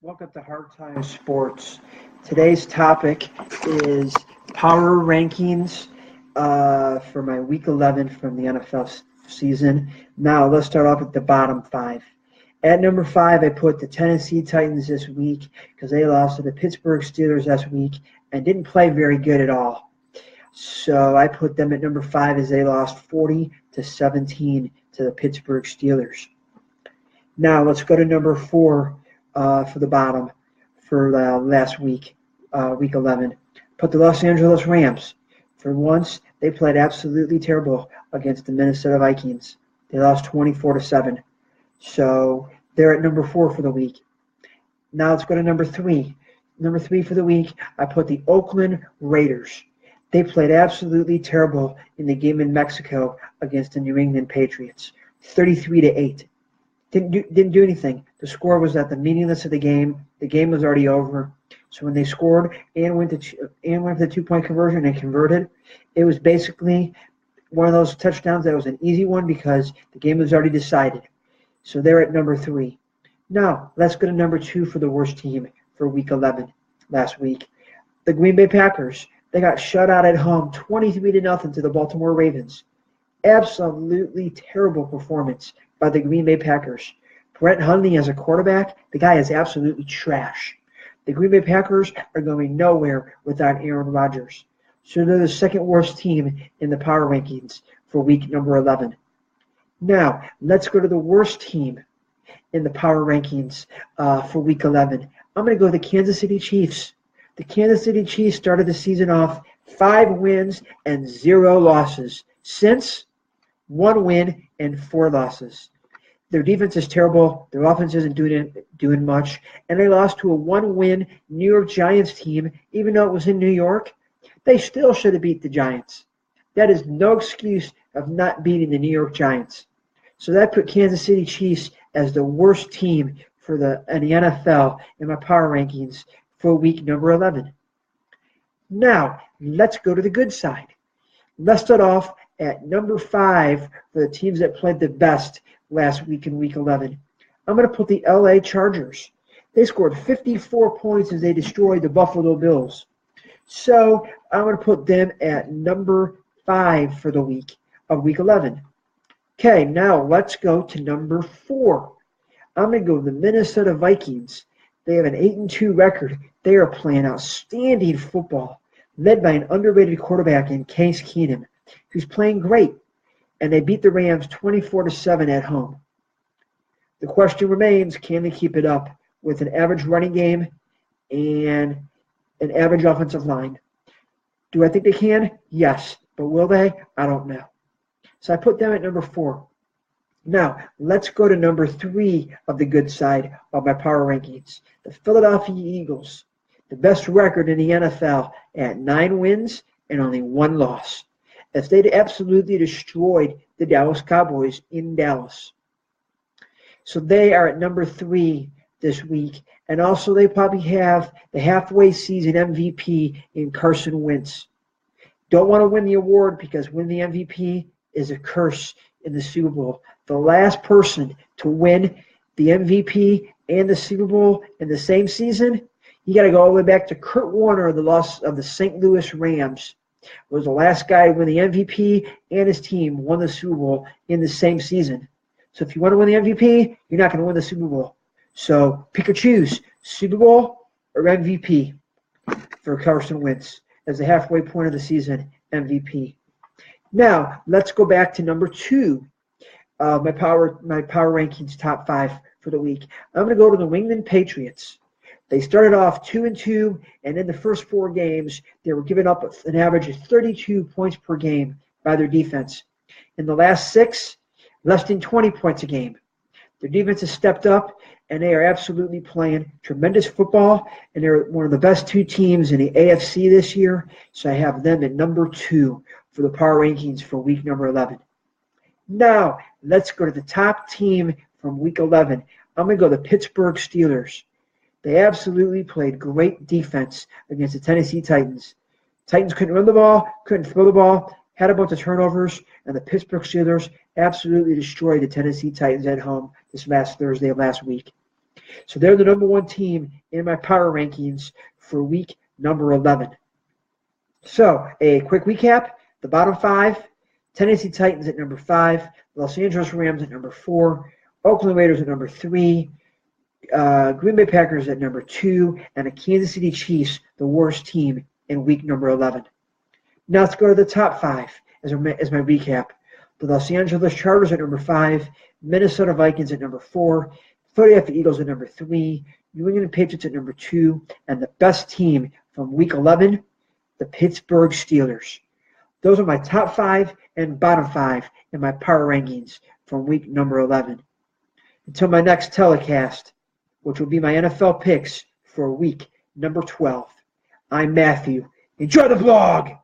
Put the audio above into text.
Welcome to Hard Time Sports. Today's topic is power rankings for my Week 11 from the NFL season. Now, let's start off with the bottom five. At number five, I put the Tennessee Titans this week because they lost to the Pittsburgh Steelers last week and didn't play very good at all. So I put them at number five as they lost 40-17 to the Pittsburgh Steelers. Now, let's go to number four. For the bottom for last week, week 11. Put the Los Angeles Rams. For once, they played absolutely terrible against the Minnesota Vikings. They lost 24-7. So they're at number four for the week. Now let's go to number three. Number three for the week, I put the Oakland Raiders. They played absolutely terrible in the game in Mexico against the New England Patriots, 33-8. Didn't do anything. The score was at the meaningless of the game. The game was already over. So when they scored and went for the 2-point conversion and converted, it was basically one of those touchdowns that was an easy one because the game was already decided. So they're at number three. Now let's go to number two for the worst team for Week 11 last week. The Green Bay Packers. They got shut out at home 23-0 to the Baltimore Ravens. Absolutely terrible performance by the Green Bay Packers. Brett Hundley as a quarterback, the guy is absolutely trash. The Green Bay Packers are going nowhere without Aaron Rodgers. So they're the second worst team in the power rankings for week number 11. Now, let's go to the worst team in the power rankings for week 11. I'm going to go with the Kansas City Chiefs. The Kansas City Chiefs started the season off 5 wins and 0 losses. Since 1 win and 4 losses. Their defense is terrible. Their offense isn't doing much. And they lost to a 1-win New York Giants team, even though it was in New York. They still should have beat the Giants. That is no excuse of not beating the New York Giants. So that put Kansas City Chiefs as the worst team in the NFL in my power rankings for week number 11. Now, let's go to the good side. Let's start off at number 5 for the teams that played the best last week in Week 11. I'm going to put the LA Chargers. They scored 54 points as they destroyed the Buffalo Bills. So I'm going to put them at number 5 for the week of Week 11. Okay, now let's go to number 4. I'm going to go to the Minnesota Vikings. They have an 8-2 record. They are playing outstanding football, led by an underrated quarterback in Case Keenum, who's playing great, and they beat the Rams 24-7 at home. The question remains, can they keep it up with an average running game and an average offensive line? Do I think they can? Yes. But will they? I don't know. So I put them at number 4. Now, let's go to number 3 of the good side of my power rankings. The Philadelphia Eagles, the best record in the NFL at 9 wins and only 1 loss, as they absolutely destroyed the Dallas Cowboys in Dallas. So they are at number 3 this week. And also they probably have the halfway season MVP in Carson Wentz. Don't want to win the award because winning the MVP is a curse in the Super Bowl. The last person to win the MVP and the Super Bowl in the same season, you got to go all the way back to Kurt Warner of the St. Louis Rams. Was the last guy to win the MVP and his team won the Super Bowl in the same season. So if you want to win the MVP, you're not going to win the Super Bowl. So pick or choose, Super Bowl or MVP for Carson Wentz as the halfway point of the season MVP. Now, let's go back to number 2, my power rankings top 5 for the week. I'm going to go to the New England Patriots. They started off 2-2, and in the first 4 games, they were giving up an average of 32 points per game by their defense. In the last 6, less than 20 points a game. Their defense has stepped up, and they are absolutely playing tremendous football, and they're one of the best 2 teams in the AFC this year, so I have them at number 2 for the power rankings for week number 11. Now, let's go to the top team from week 11. I'm going to go the Pittsburgh Steelers. They absolutely played great defense against the Tennessee Titans. Titans couldn't run the ball, couldn't throw the ball, had a bunch of turnovers, and the Pittsburgh Steelers absolutely destroyed the Tennessee Titans at home this last Thursday of last week. So they're the number one team in my power rankings for week number 11. So a quick recap, the bottom 5, Tennessee Titans at number 5, Los Angeles Rams at number 4, Oakland Raiders at number 3, Green Bay Packers at number 2, and the Kansas City Chiefs, the worst team in week number 11. Now let's go to the top 5 as my recap. The Los Angeles Chargers at number 5, Minnesota Vikings at number 4, Philadelphia Eagles at number 3, New England Patriots at number 2, and the best team from week 11, the Pittsburgh Steelers. Those are my top 5 and bottom 5 in my power rankings from week number 11. Until my next telecast, which will be my NFL picks for week number 12. I'm Matthew. Enjoy the vlog!